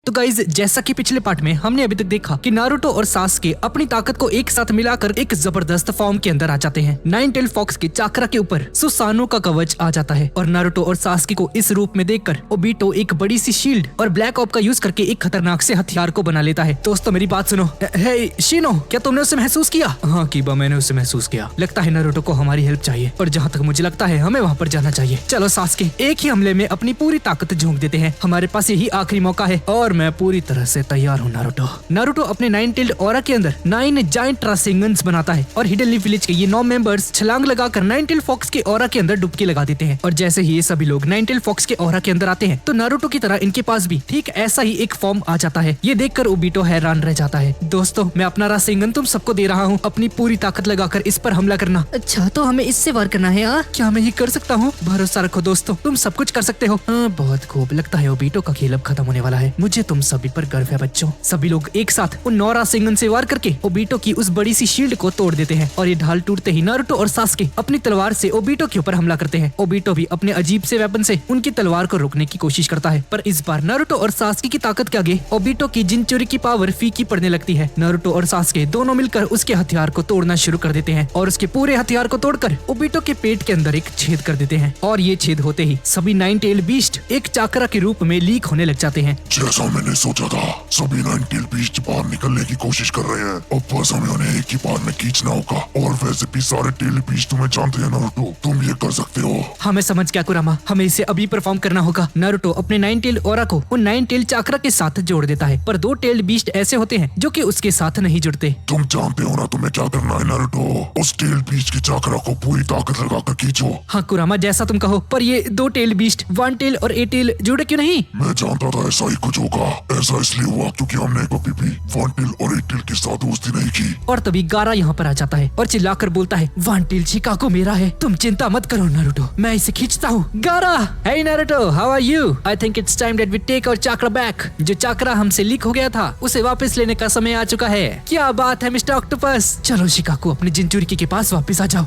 तो गाइज जैसा कि पिछले पार्ट में हमने अभी तक देखा कि नारुतो और सास्के अपनी ताकत को एक साथ मिलाकर एक जबरदस्त फॉर्म के अंदर आ जाते हैं। नाइन टेल फॉक्स के चाकरा के ऊपर सुसानो का कवच आ जाता है और नारुतो और सास्के को इस रूप में देखकर ओबीटो एक बड़ी सी शील्ड और ब्लैक ऑप का यूज करके एक खतरनाक से हथियार को बना लेता है। दोस्तों मेरी बात सुनो। हे शिनो, क्या तुमने उसे महसूस किया? हाँ कीबा, मैंने उसे महसूस किया। लगता है नारुतो को हमारी हेल्प चाहिए और जहाँ तक मुझे लगता है हमें वहाँ पर जाना चाहिए। चलो सास्के, एक ही हमले में अपनी पूरी ताकत झोंक देते हैं। हमारे पास यही आखिरी मौका है और मैं पूरी तरह से तैयार हूँ नारुतो। नारुतो अपने नाइन टेल्ड ऑरा के अंदर 9 जायंट रासेंगन्स बनाता है और हिडन लीफ विलेज के ये 9 मेंबर्स छलांग लगाकर नाइन टेल फॉक्स के ऑरा के अंदर डुबकी लगा देते हैं। और जैसे ही ये सभी लोग नाइन टेल फॉक्स के ऑरा के अंदर आते हैं तो नारुतो की तरह इनके पास भी ठीक ऐसा ही एक फॉर्म आ जाता है। ये देखकर ओबीटो हैरान रह जाता है। दोस्तों मैं अपना रासेंगन तुम सबको दे रहा हूँ, अपनी पूरी ताकत लगाकर इस पर हमला करना। अच्छा तो हमें इससे वार करना है यार? क्या मैं ये कर सकता हूँ? भरोसा रखो दोस्तों, तुम सब कुछ कर सकते हो। हाँ बहुत खूब, लगता है ओबीटो का खेल अब खत्म होने वाला है। मुझे तुम सभी पर गर्व है बच्चों। सभी लोग एक साथ उन 9 रासेंगन से वार करके ओबीटो की उस बड़ी सी शील्ड को तोड़ देते हैं और ये ढाल टूटते ही नारुतो और सास्के अपनी तलवार से ओबीटो के ऊपर हमला करते हैं। ओबीटो भी अपने अजीब से वेपन से उनकी तलवार को रोकने की कोशिश करता है, पर इस बार नारुतो और सास्के की ताकत के आगे ओबीटो की जिनचुरी की पावर फीकी पड़ने लगती है। नारुतो और सास्के दोनों मिलकर उसके हथियार को तोड़ना शुरू कर देते हैं और उसके पूरे हथियार को तोड़कर ओबीटो के पेट के अंदर एक छेद कर देते हैं और ये छेद होते ही सभी नाइन टेल बीस्ट एक चाकरा के रूप में लीक होने लग जाते हैं। जैसा मैंने सोचा था, सभी नाइन टेल बीस्ट बाहर निकलने की कोशिश कर रहे हैं। अब बस हमें उन्हें एक ही बार में खींचना होगा। और वैसे भी सारे टेल बीस्ट तुम्हें जानते हैं नारुतो, तुम ये कर सकते हो। हमें समझ गया कुरामा, हमें इसे अभी परफॉर्म करना होगा। नारुतो अपने नाइन टेल ऑरा को उन नाइन टेल चाकरा के साथ जोड़ देता है, पर 2 टेल बीस्ट ऐसे होते हैं जो कि उसके साथ नहीं जुड़ते। तुम जानते हो ना तुम्हें क्या करना है नारुतो। उस टेल बीस्ट की चाकरा को पूरी ताकत लगाकर खींचो। हाँ कुरामा, जैसा तुम कहो, पर ये 2 टेल बीस्ट 1 टेल और 8 टेल जुड़े क्यों नहीं? मैं जानता था ऐसा ही कुछ होगा। ऐसा इसलिए हुआ क्योंकि हमने कभी भी 1 टेल और 8 टेल के साथ दोस्ती नहीं की। और तभी गारा यहाँ पर आ जाता है और चिल्लाकर बोलता है, 1 टेल शिकागो मेरा है, तुम चिंता मत करो नारुतो, मैं इसे खींचता हूँ। Gaara, hey Naruto, how are you? I think it's time that we take our chakra back. जो चाकरा हमसे लीक हो गया था उसे वापस लेने का समय आ चुका है। क्या बात है मिस्टर ऑक्टोपस, चलो शिकागो अपनी जिनचुरी के पास वापस आ जाओ।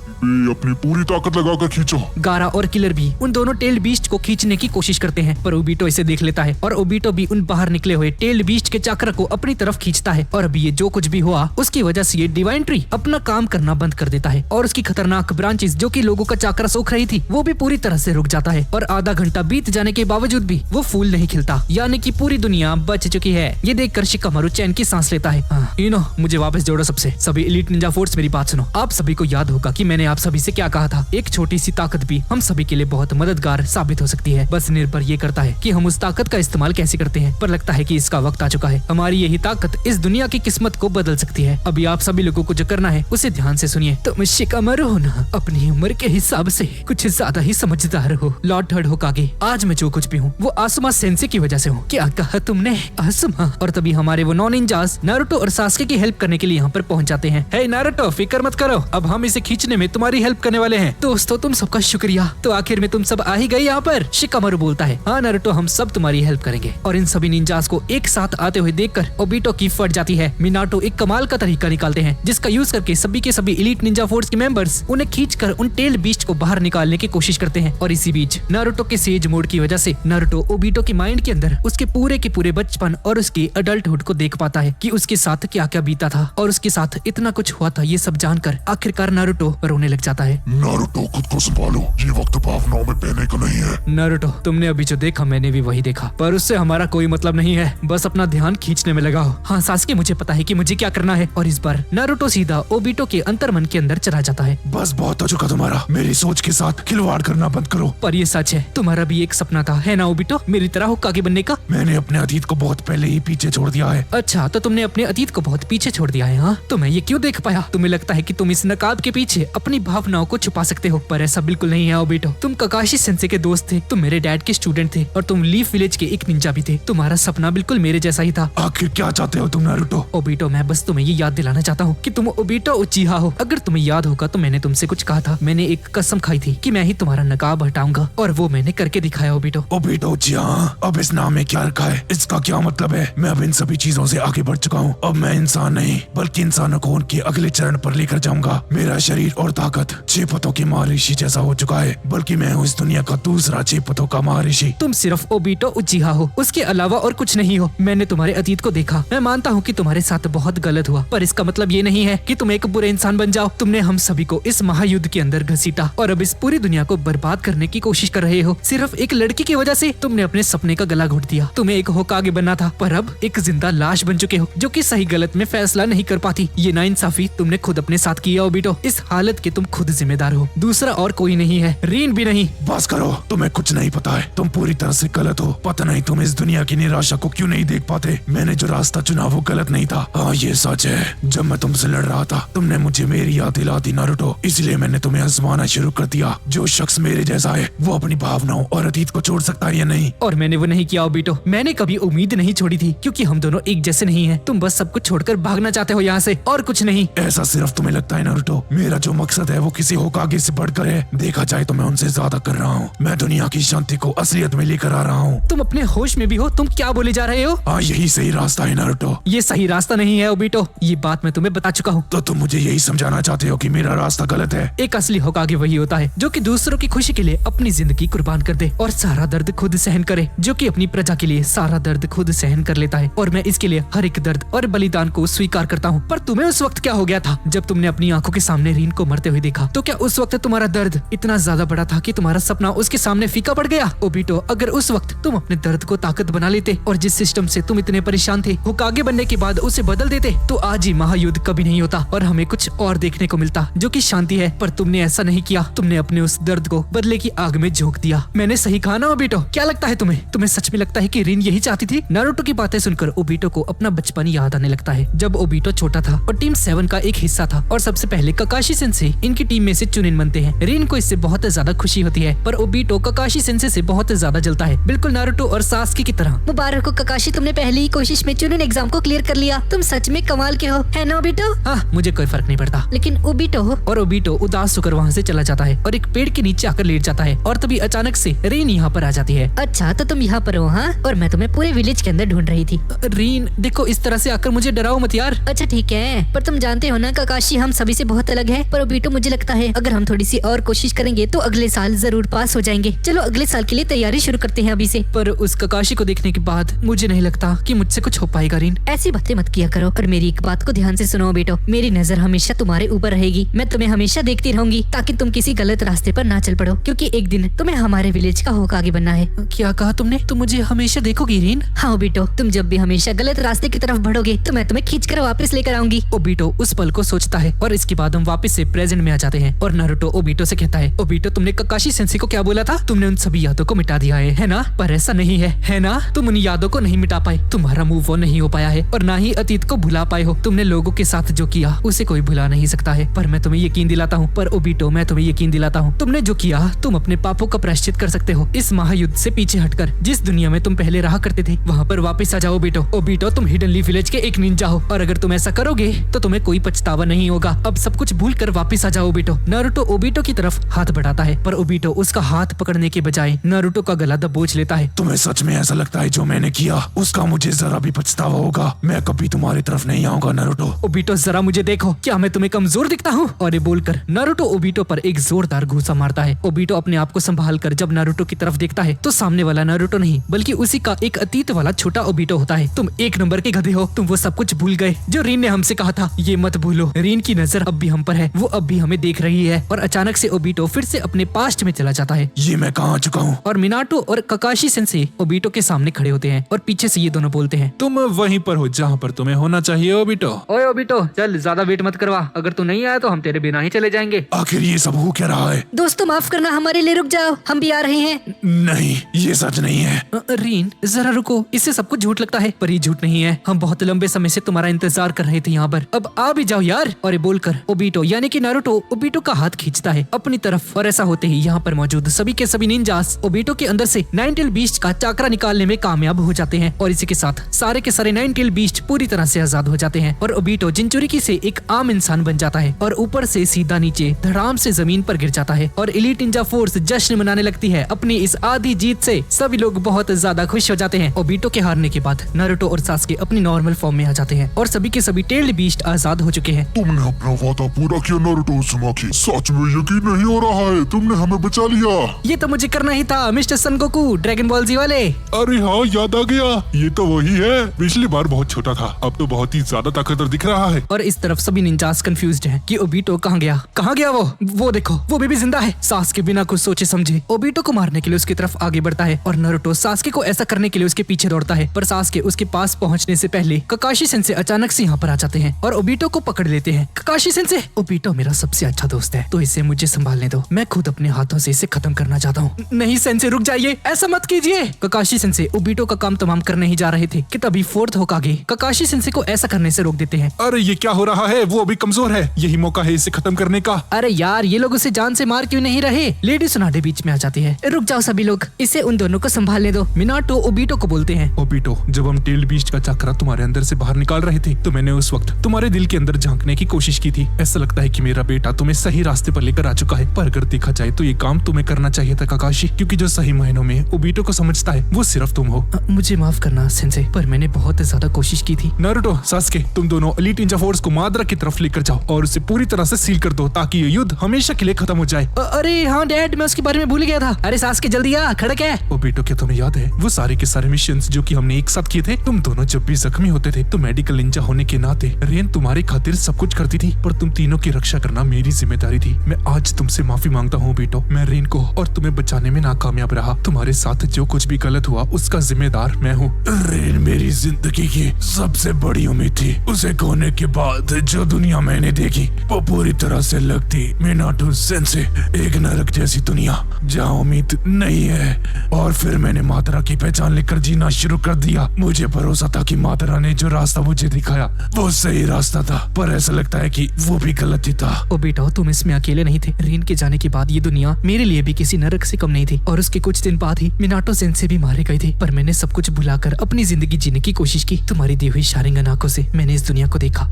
अपनी पूरी ताकत लगाकर खींचो। गारा और किलर भी उन दोनों टेल बीस्ट को खींचने की कोशिश करते हैं, पर ओबीटो इसे देख लेता है और ओबीटो भी उन बाहर निकले हुए टेल बीस्ट के चाकरा को अपनी तरफ खींचता है। और अभी ये जो कुछ भी हुआ उसकी वजह से ये डिवाइन ट्री अपना काम करना बंद कर देता है और उसकी खतरनाक ब्रांचेस जो कि लोगों का चाकरा सोख रही थी वो भी पूरी तरह से रुक जाता है। और आधा घंटा बीत जाने के बावजूद भी वो फूल नहीं खिलता, यानी कि पूरी दुनिया बच चुकी है। ये देखकर शिकामारू चैन की सांस लेता है। मुझे वापस जोड़ो सबसे। सभी एलीट निंजा फोर्स मेरी बात सुनो। आप सभी को याद होगा कि मैंने आप सभी से क्या कहा था, एक छोटी सी ताकत भी हम सभी के लिए बहुत मददगार साबित हो सकती है। बस निर्भर ये करता है कि हम उस ताकत का इस्तेमाल कैसे करते हैं। पर लगता है कि इसका वक्त आ चुका है। हमारी यही ताकत इस दुनिया की किस्मत को बदल सकती है। अभी आप सभी लोगों को जो करना है उसे ध्यान से सुनिए। तुम शिकामारू हो ना, अपनी उम्र के हिसाब से कुछ ज्यादा ही समझदार हो। लॉर्ड थर्ड होकागे, आज मैं जो कुछ भी हूँ वो आसुमा सेंसे की वजह से हूँ। क्या कहा तुमने, आसुमा? और तभी हमारे वो 9 निंजास नारुतो और सास्के की हेल्प करने के लिए यहाँ पर पहुँच जाते हैं। हे नारुतो, फिक्र मत करो, अब हम इसे खींचने में तुम्हारी हेल्प करने वाले हैं। दोस्तों तुम सबका शुक्रिया, तो आखिर में तुम सब आ ही गए यहाँ पर। शिकामारू बोलता है, हाँ नारुतो, हम सब तुम्हारी हेल्प करेंगे। और इन सभी निंजास को एक साथ आते हुए देखकर ओबीटो की फट जाती है। मिनाटो एक कमाल का तरीका निकालते हैं जिसका यूज करके सभी के सभी एलीट निंजा फोर्स के मेंबर्स उन्हें खींचकर उन टेल बीस्ट को बाहर निकालने की कोशिश करते हैं। और इसी बीच नारुतो के सेज मोड की वजह से नारुतो ओबीटो के माइंड के अंदर उसके पूरे बचपन और उसके अडल्टहुड को देख पाता है कि उसके साथ क्या क्या बीता था और उसके साथ इतना कुछ हुआ था। ये सब जानकर आखिरकार नारुतो रोने लग जाता है। नारुतो, खुद को संभालो, ये वक्त भावनाओं में बहने का नहीं है। नारुतो, तुमने अभी जो देखा मैंने भी वही देखा, पर उससे हमारा कोई मतलब नहीं है। बस अपना ध्यान खींचने में लगाओ। हाँ सास्के, मुझे पता है कि मुझे क्या करना है। और इस बार नारुतो सीधा ओबीटो के अंतर्मन के अंदर चला जाता है। बस बहुत हो चुका तुम्हारा, मेरी सोच के साथ खिलवाड़ करना बंद करो। पर ये सच है, तुम्हारा भी एक सपना था, है ना ओबीटो, मेरी तरह होकागे बनने का? मैंने अपने अतीत को बहुत पहले ही पीछे छोड़ दिया है। अच्छा, तो तुमने अपने अतीत को बहुत पीछे छोड़ दिया है। हाँ, तो मैं ये क्यों देख पाया? तुम्हें लगता है कि तुम इस नकाब के पीछे अपनी भावनाओं को छुपा सकते हो, पर ऐसा बिल्कुल नहीं है ओबीटो। तुम ककाशी सेंसे के दोस्त थे, तुम मेरे डैड के स्टूडेंट थे और तुम लीफ विलेज के एक निंजा भी थे। तुम्हारा सपना बिल्कुल मेरे जैसा ही था। आखिर क्या चाहते हो तुम नारुतो? ओबीटो, मैं बस तुम्हें ये याद दिलाना चाहता हूँ कि तुम ओबीटो उचिहा हो। अगर तुम्हें याद होगा तो मैंने तुमसे कुछ कहा था। मैंने एक कसम खाई थी कि मैं ही तुम्हारा नकाब हटाऊंगा और वो मैंने करके दिखाया ओबीटो। ओबीटो उचिहा, अब इस नाम में क्या रखा है? इसका क्या मतलब है? मैं अब इन सभी चीजों से आगे बढ़ चुका हूँ। अब मैं इंसान नहीं बल्कि इंसानों को उनके अगले चरण पर लेकर जाऊंगा। मेरा शरीर और ताकत चेपतों के महर्षि जैसा हो चुका है, बल्कि मैं हूँ इस दुनिया का दूसरा चेपतों का महर्षि। तुम सिर्फ ओबीटो उचिहा हो, उसके अलावा और और कुछ नहीं हो। मैंने तुम्हारे अतीत को देखा। मैं मानता हूँ कि तुम्हारे साथ बहुत गलत हुआ, पर इसका मतलब ये नहीं है कि तुम एक बुरे इंसान बन जाओ। तुमने हम सभी को इस महायुद्ध के अंदर घसीटा और अब इस पूरी दुनिया को बर्बाद करने की कोशिश कर रहे हो। सिर्फ एक लड़की की वजह से तुमने अपने सपने का गला घोट दिया। तुम्हें एक होकागे बनना था, पर अब एक जिंदा लाश बन चुके हो जो कि सही गलत में फैसला नहीं कर पाती। ये नाइंसाफी तुमने खुद अपने साथ किया ओबीटो। इस हालत के तुम खुद जिम्मेदार हो, दूसरा और कोई नहीं है, रीन भी नहीं। बस करो, तुम्हें कुछ नहीं पता है। तुम पूरी तरह से गलत हो। पता नहीं तुम इस दुनिया की निराशा को क्यों नहीं देख पाते। मैंने जो रास्ता चुना वो गलत नहीं था। हाँ ये सच है, जब मैं तुमसे लड़ रहा था तुमने मुझे मेरी याद दिला दी नारुतो, इसलिए मैंने तुम्हें आजमाना शुरू कर दिया। जो शख्स मेरे जैसा है वो अपनी भावनाओं और अतीत को छोड़ सकता है या नहीं। और मैंने वो नहीं किया ओबीटो। मैंने कभी उम्मीद नहीं छोड़ी थी, क्योंकि हम दोनों एक जैसे नहीं हैं। तुम बस सब कुछ छोड़कर भागना चाहते हो यहाँ से, और कुछ नहीं। ऐसा सिर्फ तुम्हें लगता है नारुतो। मेरा जो मकसद है वो किसी होकागे से बढ़कर है। देखा जाए तो मैं उनसे ज्यादा कर रहा हूँ। मैं दुनिया की शांति को असलियत में लेकर आ रहा हूँ। तुम अपने होश में भी हो? तुम क्या बोले जा रहे हो? हाँ यही सही रास्ता है नारुतो। ये सही रास्ता नहीं है ओबीटो, ये बात मैं तुम्हें बता चुका हूँ। तो तुम मुझे यही समझाना चाहते हो कि मेरा रास्ता गलत है? एक असली होकागे वही होता है जो कि दूसरों की खुशी के लिए अपनी जिंदगी कुर्बान कर दे और सारा दर्द खुद सहन करे, जो कि अपनी प्रजा के लिए सारा दर्द खुद सहन कर लेता है। और मैं इसके लिए हर एक दर्द और बलिदान को स्वीकार करता हूँ। पर तुम्हें उस वक्त क्या हो गया था जब तुमने अपनी आंखों के सामने रीन को मरते हुए देखा? तो क्या उस वक्त तुम्हारा दर्द इतना ज्यादा बड़ा था कि तुम्हारा सपना उसके सामने फीका पड़ गया? ओबीटो, अगर उस वक्त तुम अपने दर्द को ताकत बना लेते और जिस सिस्टम से तुम इतने परेशान थे होकागे बनने के बाद उसे बदल देते, तो आज ही महायुद्ध कभी नहीं होता और हमें कुछ और देखने को मिलता, जो कि शांति है। पर तुमने ऐसा नहीं किया। तुमने अपने उस दर्द को बदले की आग में झोंक दिया। मैंने सही कहा ना ओबीटो? क्या लगता है तुम्हें? तुम्हें सच में लगता है कि रीन यही चाहती थी? नारुतो की बातें सुनकर ओबीटो को अपना बचपन याद आने लगता है, जब ओबीटो छोटा था और टीम 7 का एक हिस्सा था और सबसे पहले ककाशी सेंसे इनकी टीम में से चुनिन बनते हैं। रीन को इससे बहुत ज्यादा खुशी होती है, पर ओबीटो ककाशी सेंसे से बहुत ज्यादा जलता है, बिल्कुल नारुतो और सास्की की तरह। मुबारक हो ककाशी, तुमने पहली ही कोशिश में चुनिन एग्जाम को क्लियर कर लिया। तुम सच में कमाल के हो, है ना ओबीटो? हाँ, मुझे कोई फर्क नहीं पड़ता। लेकिन ओबीटो और ओबीटो उदास होकर वहाँ से चला जाता है और एक पेड़ के नीचे आकर लेट जाता है। और तभी अचानक से रीन यहाँ पर आ जाती है। अच्छा, तो तुम यहाँ पर हो? हाँ, और मैं तुम्हें पूरे विलेज के अंदर ढूंढ रही थी। रीन देखो, इस तरह से आकर मुझे डराओ मत यार। अच्छा ठीक है, पर तुम जानते हो ना ककाशी, हम सभी से बहुत अलग है। पर ओबीटो, मुझे लगता है अगर हम थोड़ी सी और कोशिश करेंगे तो अगले साल जरूर पास हो जाएंगे। चलो अगले साल के लिए तैयारी शुरू करते हैं अभी से। पर उस ककाशी को देखने के बाद मुझे नहीं लगता कि मुझसे कुछ हो पाएगा रीन। ऐसी बातें मत किया करो और मेरी एक बात को ध्यान से सुनो बेटो। मेरी नजर हमेशा तुम्हारे ऊपर रहेगी। मैं तुम्हें हमेशा देखती रहूंगी ताकि तुम किसी गलत रास्ते पर ना चल पड़ो, क्योंकि एक दिन तुम्हें हमारे विलेज का होकागे बनना है। क्या कहा तुमने? तुम मुझे हमेशा देखोगी रीन? हाँ बेटो, तुम जब भी हमेशा गलत रास्ते की तरफ बढ़ोगे तो मैं तुम्हें खींच कर वापस लेकर आऊंगी। ओबीटो उस पल को सोचता है और इसके बाद हम वापस से प्रेजेंट में आ जाते हैं और नारुतो ओबीटो से कहता है, ओबीटो तुमने ककाशी सेंसे को क्या बोला था? तुमने उन सभी यादों को मिटा दिया है ना? पर ऐसा नहीं है ना? तुम उन यादों को नहीं मिटा पाए, तुम्हारा मूव ऑन नहीं हो पाया है और ना ही अतीत को भुला पाए हो। तुमने लोगों के साथ जो किया उसे कोई भुला नहीं सकता है, पर मैं तुम्हें यकीन दिलाता हूँ, पर ओबीटो मैं तुम्हें यकीन दिलाता हूँ, तुमने जो किया तुम अपने पापों का प्रायश्चित कर सकते हो। इस महायुद्ध से पीछे हटकर जिस दुनिया में तुम पहले रहा करते थे वहाँ पर वापस आ जाओ बेटो। ओबीटो तुम हिडन लीफ विलेज के एक निंजा हो और अगर तुम ऐसा करोगे तो तुम्हें कोई पछतावा नहीं होगा। अब सब कुछ भूल कर वापस आ जाओ बेटो। नारुतो ओबीटो की तरफ हाथ बढ़ाता है पर ओबीटो उसका हाथ पकड़ने के बजाय नारुतो का गला दबोच लेता है। तुम्हें सच में ऐसा लगता है जो मैंने किया उसका मुझे जरा भी पछतावा होगा? मैं कभी तुम्हारी तरफ नहीं आऊंगा नारुतो। ओबीटो जरा मुझे देखो, क्या मैं तुम्हें कमजोर दिखता हूँ? और ये बोलकर नारुतो ओबीटो पर एक जोरदार घूसा मारता है। ओबीटो अपने आप को संभाल कर जब नारुतो की तरफ देखता है तो सामने वाला नारुतो नहीं बल्कि उसी का एक अतीत वाला छोटा ओबीटो होता है। तुम एक नंबर के गधे हो, तुम वो सब कुछ भूल गए जो रीन ने हमसे कहा था। ये मत भूलो, रीन की नजर अब भी हम पर है, वो अब भी हमें देख रही है। और अचानक से ओबीटो फिर से अपने पास्ट में चला जाता है। ये मैं कहाँ आ चुका हूँ? और मिनाटो और ककाशी सेंसे ओबीटो के सामने खड़े होते हैं और पीछे से ये दोनों बोलते हैं, तुम वहीं पर हो जहाँ पर तुम्हें होना चाहिए ओबीटो। ओए ओबीटो चल, ज्यादा वेट मत करवा, अगर तू नहीं आया तो हम तेरे बिना ही चले जाएंगे। आखिर ये सब हो क्या रहा है? दोस्तों माफ करना, हमारे लिए रुक जाओ, हम भी आ रहे हैं। नहीं, ये सच नहीं है। रीन जरा रुको, इससे सब कुछ झूठ लगता है पर ये झूठ नहीं है। हम बहुत लंबे समय से तुम्हारा इंतजार कर रहे थे यहाँ पर, अब आ भी जाओ यार। और ये बोलकर ओबीटो यानी कि नारुतो ओबीटो का हाथ खींचता है अपनी तरफ और ऐसा होते ही यहाँ पर मौजूद सभी के सभी निंजास ओबीटो के अंदर से नाइन टेल बीस्ट का चाकरा निकालने में कामयाब हो जाते हैं और इसी के साथ सारे के सारे नाइन टेल बीस्ट पूरी तरह से आजाद हो जाते हैं और ओबीटो जिंचुरिकी से एक आम इंसान बन जाता है और ऊपर से सीधा नीचे धड़ाम से जमीन पर गिर जाता है और एलीट निंजा फोर्स जश्न मनाने लगती है अपनी इस आधी जीत से। सभी लोग बहुत ज्यादा खुश हो जाते हैं। ओबीटो के हारने के बाद नारुतो और सास्के अपनी नॉर्मल फॉर्म में आ जाते हैं और सभी के सभी टेल्ड बीस्ट आजाद हो चुके हैं। तुमने अपना वादा पूरा किया नारुतो उज़ुमाकी, सच में यकीन नहीं हो रहा है, तुमने हमें बचा लिया। ये तो मुझे करना ही था मिस्टर सन गोकू ड्रैगन बॉल जी वाले। अरे हाँ, याद आ गया, ये तो वही है। पिछली बार बहुत छोटा था, अब तो बहुत ही ज्यादा ताकतवर दिख रहा है। और इस तरफ सभी निंजास कंफ्यूज्ड हैं कि ओबीटो कहाँ गया वो देखो, वो भी जिंदा है। सास्के बिना कुछ सोचे समझे ओबीटो को मारने के लिए उसकी तरफ आगे बढ़ता है और नारुतो सास्के को ऐसा करने के लिए उसके पीछे दौड़ता है, पर सास्के उसके पास पहुंचने से पहले ककाशी सेंसे अचानक से यहाँ पर आ जाते हैं और ओबीटो को पकड़ लेते हैं। ककाशी सेंसे, ओबीटो मेरा सबसे अच्छा दोस्त है, तो इसे मुझे संभालने दो, मैं खुद अपने हाथों से इसे खत्म करना चाहता हूँ। नहीं सेंसे, रुक जाइए, ऐसा मत कीजिए। ककाशी सेंसे ओबीटो का काम तमाम करने ही जा रहे थे कि तभी फोर्थ होकागे ककाशी सेंसे को ऐसा करने से रोक देते हैं। अरे ये क्या हो रहा है, वो अभी कमजोर है, यही मौका है इसे खत्म करने का। अरे यार, ये लोग उसे जान से मार क्यों नहीं रहे? लेडी सुनाडे बीच में आ जाती है। रुक जाओ सभी लोग, इसे उन दोनों को संभालने दो। मिनाटो ओबीटो को बोलते हैं, ओबीटो, जब हम टेल्ड बीस्ट का चक्रा तुम्हारे अंदर से बाहर निकाल रहे थे तो मैंने उस वक्त तुम्हारे दिल के अंदर झांकने की कोशिश की थी। ऐसा लगता है कि मेरा बेटा तुम्हें सही रास्ते पर लेकर आ चुका है, पर अगर देखा जाए तो ये काम तुम्हें करना चाहिए था ककाशी, क्योंकि जो सही मायनों में ओबीटो को समझता है वो सिर्फ तुम हो। मुझे माफ करना सेंसे, पर मैंने बहुत ज्यादा कोशिश की थी। नारुतो, सास्के, तुम दोनों एलीट निंजा फोर्स को माद्रा की तरफ लेकर जाओ और उसे पूरी तरह से सील कर दो ताकि ये युद्ध हमेशा के लिए खत्म हो जाए। अरे हाँ डैड, मैं उसके बारे में भूल गया था। अरे सास्के जल्दी आ, खड़क है। ओबीटो, क्या तुम्हें याद है वो सारे के सारे मिशंस जो कि हमने एक साथ किए थे? तुम दोनों जब भी जख्मी होते थे तो मेडिकल निंजा होने के नाते रेन तुम्हारी खातिर सब कुछ करती थी, पर तुम तीनों की रक्षा करना मेरी जिम्मेदारी थी। मैं आज तुमसे माफी मांगता हूँ ओबीटो, मैं रेन को और तुम्हें बचाने में नाकामयाब रहा। तुम्हारे साथ जो कुछ भी गलत हुआ उसका जिम्मेदार मैं हूँ। रेन मेरी जिंदगी की सबसे बड़ी उम्मीद थी। उसे खोने के बाद जो दुनिया मैंने देखी वो पूरी तरह से लगती मिनाटो सेंसे, एक नरक जैसी दुनिया जहाँ उम्मीद नहीं है। और फिर मैंने मातरा की पहचान लेकर जीना शुरू कर दिया। मुझे भरोसा था कि मातरा ने जो रास्ता मुझे दिखाया वो सही रास्ता था, पर ऐसा लगता है कि वो भी गलत ही था। ओबीटो, तुम इसमें अकेले नहीं थे। रेन के जाने के बाद ये दुनिया मेरे लिए भी किसी नरक से कम नहीं थी, और उसके कुछ दिन बाद ही मिनाटो सेंसे भी मारे गए थे, पर मैंने सब कुछ भुलाकर अपनी जिंदगी जीने की कोशिश की। तुम्हारी दी हुई शारिंगन आंखों से मैंने इस दुनिया को देखा।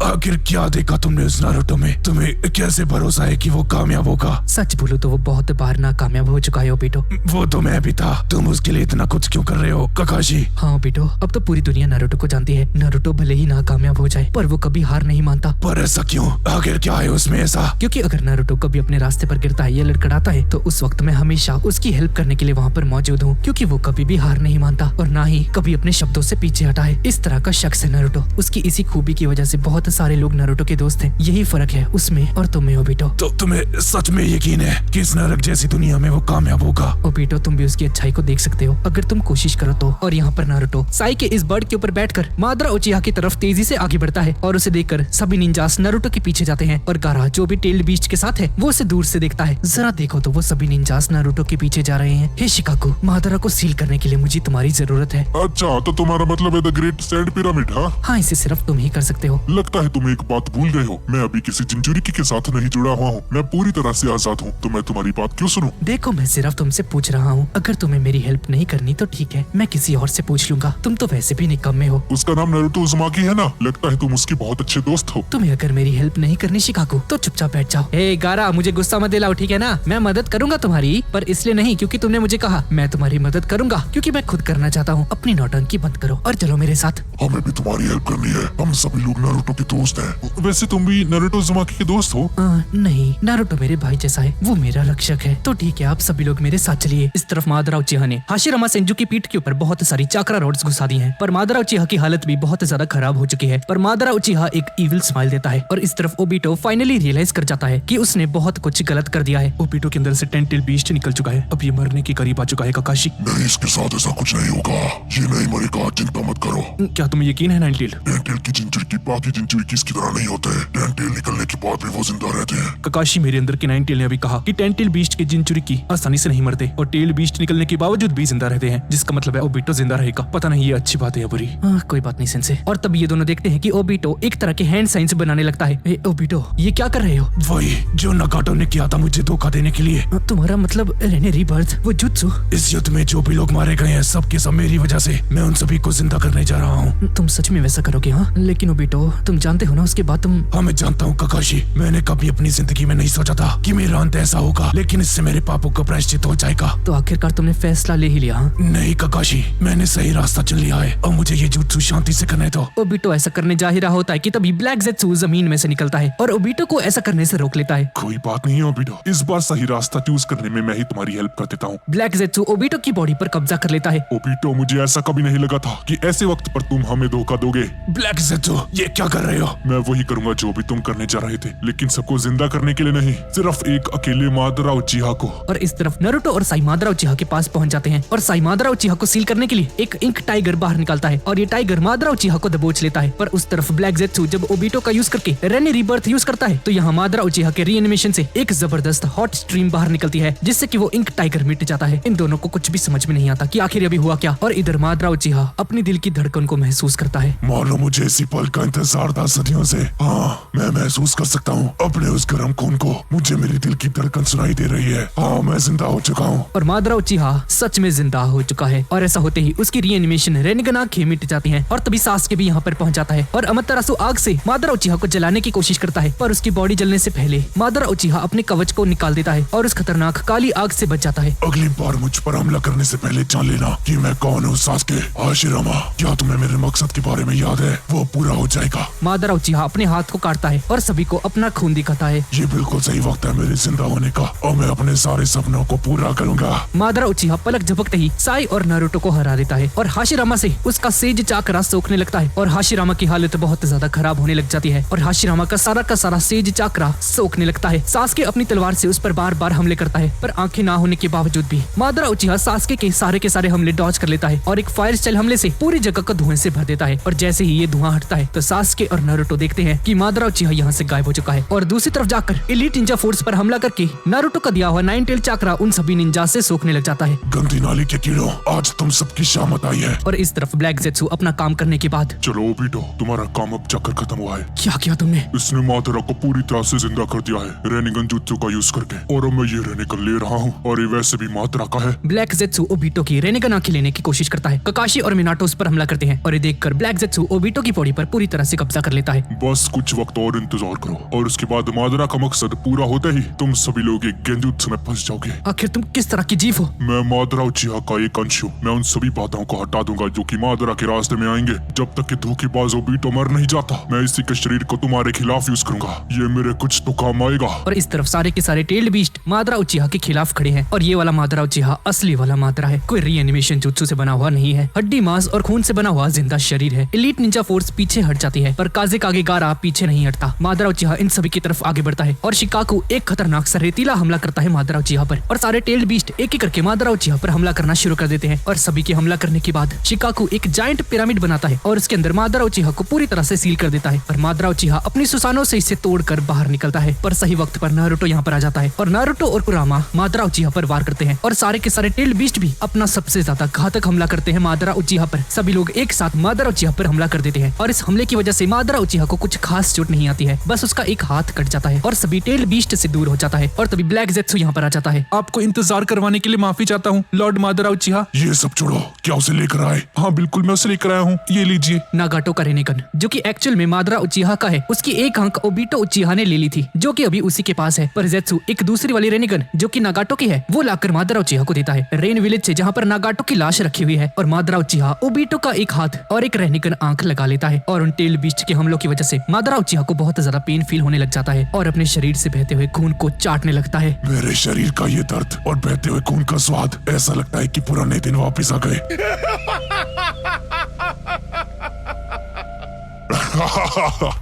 आखिर क्या देखा तुमने उस नारुतो में? तुम्हें कैसे भरोसा है कि वो कामयाब होगा? सच बोलो तो वो बहुत बार नाकामयाब हो चुका है ओबीटो। वो तो मैं भी था। तुम उसके लिए इतना कुछ क्यों कर रहे हो ककाशी? हाँ ओबीटो, अब तो पूरी दुनिया नारुतो को जानती है। नारुतो भले ही नाकामयाब हो जाए पर वो कभी हार नहीं मानता। पर ऐसा क्यों? आखिर क्या है उसमें ऐसा? क्योंकि अगर नारुतो कभी अपने रास्ते पर गिरता है या लड़खड़ाता है तो उस वक्त मैं हमेशा उसकी हेल्प करने के लिए वहाँ पर मौजूद हूँ, क्योंकि वो कभी भी हार नहीं मानता और ना ही कभी अपने शब्दों से पीछे हटा है। इस तरह का शख्स है नारुतो। उसकी इसी खूबी की वजह से बहुत सारे लोग नारुतो के दोस्त हैं। यही फर्क है उसमें और तुम में ओबीटो। तो तुम्हें सच में यकीन है कि इस नरक जैसी दुनिया में वो कामयाब होगा? ओबीटो, तुम भी उसकी अच्छाई को देख सकते हो अगर तुम कोशिश करो तो। और यहाँ पर नारुतो साई के इस बर्ड के ऊपर बैठकर माद्रा उचिहा की तरफ तेजी से आगे बढ़ता है और उसे देखकर सभी निंजास नारुतो के पीछे जाते हैं और गारा जो भी टेल्ड बीस्ट के साथ है वो उसे दूर से देखता है। जरा देखो तो वो सभी निंजास नारुतो के पीछे जा रहे हैं। हे शिकाकू, माद्रा को सील करने के लिए मुझे तुम्हारी जरूरत है। अच्छा, तो तुम्हारा मतलब है द ग्रेट सैंड पिरामिड? हाँ, इसे सिर्फ तुम ही कर सकते हो। लगता है तुम एक बात भूल गए हो, मैं अभी किसी जिंजुरिकी के साथ नहीं जुड़ा हुआ हूँ। मैं पूरी तरह से आजाद हूँ, तो मैं तुम्हारी बात क्यों सुनूं? देखो, मैं सिर्फ तुमसे पूछ रहा हूँ। अगर तुम्हें मेरी हेल्प नहीं करनी तो ठीक है, मैं किसी और से पूछ लूंगा। तुम तो वैसे भी निकम्मे हो। उसका नाम नारुतो उज़ुमाकी है ना? लगता है तुम उसके बहुत अच्छे दोस्त हो। तुम्हें अगर मेरी हेल्प नहीं करनी शिकाकू तो चुपचाप बैठ जाओ। ए गारा, मुझे गुस्सा मत दिलाओ, ठीक है ना? मैं मदद करूंगा तुम्हारी, पर इसलिए नहीं क्योंकि तुमने मुझे कहा। मैं तुम्हारी मदद करूंगा क्योंकि मैं खुद करना चाहता हूँ। अपनी नौटंकी बंद करो और चलो मेरे साथ। हमें भी तुम्हारी हेल्प करनी है, हम सभी लोग नारुतो के दोस्त हैं। वैसे तुम भी नारुतो उज़ुमाकी के दोस्त हो? नहीं, नारुतो मेरे भाई जैसा है, वो मेरा रक्षक है। तो ठीक है, आप सभी लोग मेरे साथ चलिए। इस तरफ मादरा उचिहा ने हाशिरामा सेंजू की पीठ के ऊपर बहुत सारी चाकरा रॉड्स घुसा दी हैं, पर मादरा उचिहा की हालत भी बहुत ज्यादा खराब हो चुकी है। पर मादरा उचिहा एक इविल स्माइल देता है और इस तरफ ओबीटो फाइनली रियलाइज कर जाता है कि उसने बहुत कुछ गलत कर दिया है। ओबीटो के अंदर से टेंटेल बीस्ट निकल चुका है, अब ये मरने के करीब आ चुका है ककाशी। नहीं, इसके साथ ऐसा कुछ नहीं होगा, ये नहीं मरेगा, चिंता मत करो। क्या तुम्हें यकीन है नाइनटेल? टेंटेल की जिंजुरिकी बाकी जिंजुरिकीज की तरह नहीं होते हैं। टेंटेल निकलने के बाद भी वो जिंदा रहते हैं। ककाशी, मेरे अंदर के नाइनटेल ने अभी कहा कि टेंटेल बीस्ट के जिंजुरिकी आसानी से नहीं मरते और टेल बीस्ट निकलने के बावजूद भी जिंदा रहते हैं, जिसका मतलब है ओबीटो जिंदा रहेगा। पता नहीं ये अच्छी बात है या बुरी। कोई बात नहीं सेंसे। और तब ये दोनों देखते हैं कि ओबीटो एक तरह के हैंड साइंस बनाने लगता है। ए ओबीटो, ये क्या कर रहे हो? वही जो नगाटो ने किया था मुझे धोखा देने के लिए। तुम्हारा मतलब रेने रीबर्थ, वो जुत्सु? इस युद्ध में जो भी लोग मारे गए हैं सब के सब मेरी वजह से। मैं उन सभी को जिंदा करने जा रहा हूँ। तुम सच में वैसा करोगे? हाँ, लेकिन ओबीटो तुम जानते हो ना उसके बाद तुम। हाँ, मैं जानता हूँ ककाशी। मैंने कभी अपनी जिंदगी में नहीं सोचा था कि मेरा अंत ऐसा होगा, लेकिन इससे मेरे पापों का प्रायश्चित हो जाएगा। तो आखिरकार तुमने फैसला ले ही लिया? हाँ? नहीं ककाशी, मैंने सही रास्ता चुन लिया है और मुझे ये जुत्सु शांति से करने दो। ओबीटो ऐसा करने जा ही रहा होता है कि तभी ब्लैक ज़ेत्सु जमीन में से निकलता है और ओबीटो को ऐसा करने से रोक लेता है। कोई बात नहीं ओबीटो, इस बार सही रास्ता चूज करने में मैं ही तुम्हारी हेल्प कर देता हूँ। ब्लैक ज़ेत्सु ओबीटो की बॉडी पर कब्जा कर लेता है ओबीटो, मुझे ऐसा कभी नहीं लगा था कि ऐसे वक्त पर तुम हमें धोखा दोगे। ब्लैक ज़ेथू, ये क्या कर रहे हो? मैं वही करूंगा जो भी तुम करने जा रहे थे, लेकिन सबको जिंदा करने के लिए नहीं, सिर्फ एक अकेले मादरा उचिहा को। और इस तरफ नारुतो और साई मादरा उचिहा के पास पहुंच जाते हैं और साई मादरा उचिहा को सील करने के लिए एक इंक टाइगर बाहर निकलता है और ये टाइगर मादरा उचिहा को दबोच लेता है। पर उस तरफ ब्लैक ज़ेथू जब ओबीटो का यूज करके रेनी रीबर्थ यूज करता है तो यहाँ मादरा उचिहा के रीएनिमेशन से एक जबरदस्त हॉट स्ट्रीम बाहर निकलती है, जिससे कि वो इंक टाइगर मिट जाता है। इन दोनों को कुछ भी समझ में नहीं आता कि आखिर अभी हुआ क्या। और इधर मादरा उचिहा अपनी दिल की धड़कन को महसूस करता है। मानो मुझे इसी पल का इंतजार था सदियों से। हाँ, मैं महसूस कर सकता हूँ अपने उस गर्म खून को। मुझे मेरी दिल की धड़कन सुनाई दे रही है। हाँ, मैं जिंदा हो चुका हूँ। और मादरा उचिहा सच में जिंदा हो चुका है। और ऐसा होते ही उसकी रीएनिमेशन रेनिगन आंखें मिट जाती हैं। और तभी सासके भी यहाँ पर पहुंच जाता है और अमातेरासु आग से मादरा उचिहा को जलाने की कोशिश करता है, पर उसकी बॉडी जलने से पहले मादरा उचिहा अपने कवच को निकाल देता है और उस खतरनाक काली आग से बच जाता है। अगली बार मुझ पर हमला करने से पहले जान लेना कि मैं कौन हूँ। सासके, हाशिरामा, क्या तुम्हें मेरे मकसद के बारे में याद है? वो पूरा हो जाएगा। मादरा उचिहा अपने हाथ को काटता है और सभी को अपना खून दिखाता है। ये बिल्कुल सही वक्त है मेरे जिंदा होने का और मैं अपने सारे सपनों को पूरा करूंगा। मादरा उचिहा पलक झपकते ही साई और नारुतो को हरा देता है और हाशिरामा से उसका सेज चाकरा सोखने लगता है और हाशिरामा की हालत बहुत ज्यादा खराब होने लग जाती है और हाशिरामा का सारा सेज चाकरा सोखने लगता है। सासके अपनी तलवार से उस पर बार बार हमले करता है, पर आंखें ना होने के बावजूद भी मादरा उचिहा सासके के सारे हमले डॉज कर लेता है और एक फायर स्टाइल हमले से पूरी जगह को धुएं से भर देता है। और जैसे ही ये धुआं हटता है तो सासके और नारुतो देखते हैं कि मादरा उचिहा यहाँ से गायब हो चुका है। और दूसरी तरफ जाकर एलीट निंजा फोर्स पर हमला करके नारुतो का दिया हुआ 9 टेल चाकरा उन सभी निंजा से सोखने लग जाता है। गंदी नाली के कीड़ों, आज तुम सबकी शामत आई है। और इस तरफ ब्लैक ज़ेथू अपना काम करने के बाद, चलो ओबीटो, तुम्हारा काम अब जाकर खत्म हुआ है। क्या किया तुमने? इसने मादरा को पूरी तरह से जिंदा कर दिया है रेनिगन जुत्सु का यूज करके, और अब मैं ये रेनिगन ले रहा हूँ और ये वैसे भी मादरा का है। ब्लैक ज़ेथू ओबीटो की रेनिगन आंखें लेने की कोशिश करता है। ककाशी और मिनाटो उस पर हमला करते हैं और ये देखकर ब्लैक ज़ेथू ओबीटो की बॉडी पर पूरी तरह से कब्जा कर लेता है। बस कुछ वक्त और इंतजार करो और उसके बाद मादरा का मकसद पूरा होते ही तुम सभी लोग एक गेंजुत्सु में फंस जाओगे। आखिर तुम किस तरह की जीव हो? मैं मादरा उचिहा का एक अंश हूँ। मैं उन सभी बाधाओं को हटा दूंगा जो कि मादरा के रास्ते में आएंगे। जब तक कि धोखेबाज ओबीटो मर नहीं जाता, मैं इसी के शरीर को तुम्हारे खिलाफ यूज करूंगा। ये मेरे कुछ तो काम आएगा। और इस तरफ सारे के सारे टेल्ड बीस्ट मादरा उचिहा के खिलाफ खड़े हैं और ये वाला मादरा उचिहा असली वाला मादरा है। कोई रीएनिमेशन जुत्सु से बना हुआ नहीं है। हड्डी, मांस और खून से बना हुआ जिंदा शरीर है। एलीट निंजा फोर्स पीछे हट जाती है, पर काज़ेकागे गारा पीछे नहीं हटता। मादरा उचिहा इन सभी की तरफ आगे बढ़ता है और शिकाकू एक खतरनाक सा रेतीला हमला करता है मादरा उचिहा पर। और सारे टेल्ड बीस्ट एक एक करके मादरा उचिहा पर हमला करना शुरू कर देते हैं। और सभी के हमला करने के बाद शिकाकू एक जायंट पिरामिड बनाता है और उसके अंदर मादरा उचिहा को पूरी तरह से सील कर देता है। पर मादरा उचिहा अपनी सुसानों से इसे तोड़कर बाहर निकलता है। पर सही वक्त पर नारुतो यहाँ पर आ जाता है और नारुतो और कुरामा मादरा उचिहा पर वार करते हैं और सारे के सारे टेल्ड बीस्ट भी अपना सबसे ज्यादा घातक हमला करते हैं मादरा उचिहा पर। सभी लोग एक साथ मादरा उचिहा पर हमला कर देते हैं और इस हमले की वजह से मादरा उचिहा को कुछ खास चोट नहीं आती है, बस उसका एक हाथ कट जाता है और सभी टेल्ड बीस्ट से दूर हो जाता है। और तभी ब्लैक ज़ेथू यहाँ पर आ जाता है। आपको इंतजार करवाने के लिए माफी चाहता हूँ लॉर्ड मादरा उचिहा। ये सब छोड़ो, क्या उसे लेकर आए? हाँ बिल्कुल, मैं उसे लेकर आया हूँ। ये लीजिए। नागाटो का रेनिगन, जो कि एक्चुअल में मादरा उचिहा का है, उसकी एक आंख ओबीटो उचिहा ने ले ली थी, जो कि अभी उसी के पास है। पर ज़ेथू एक दूसरी वाली रेनिगन जो कि नागाटो की है, वो लाकर मादरा उचिहा को देता है रेन विलेज से, जहाँ पर नागाटो की लाश रखी हुई है। और मादरा उचिहा ओबीटो का एक हाथ और एक रेनिगन आंख लगा लेता है और उन टेल बीस्ट के हमलों की वजह से मादरा उचिहा को बहुत ज्यादा पेन फील होने लग जाता है और अपने शरीर से बहते हुए खून को चाटने लगता है। मेरे शरीर का ये दर्द और बहते हुए खून का स्वाद, ऐसा लगता है कि पुराने दिन वापस आ गए।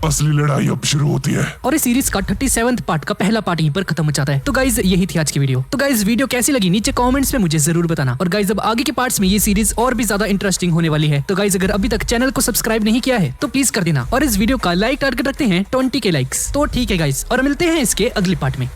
असली लड़ाई अब शुरू होती है। और इस सीरीज का 37th पार्ट का पहला पार्ट यहीं पर खत्म हो जाता है। तो गाइज यही थी आज की वीडियो। तो गाइज वीडियो कैसी लगी नीचे कमेंट्स में मुझे जरूर बताना। और गाइज अब आगे के पार्ट्स में ये सीरीज और भी ज्यादा इंटरेस्टिंग होने वाली है। तो गाइज अगर अभी तक चैनल को सब्सक्राइब नहीं किया है तो प्लीज कर देना और इस वीडियो का लाइक टारगेट रखते हैं 20 के लाइक्स। तो ठीक है गाइज, और मिलते हैं इसके अगले पार्ट में।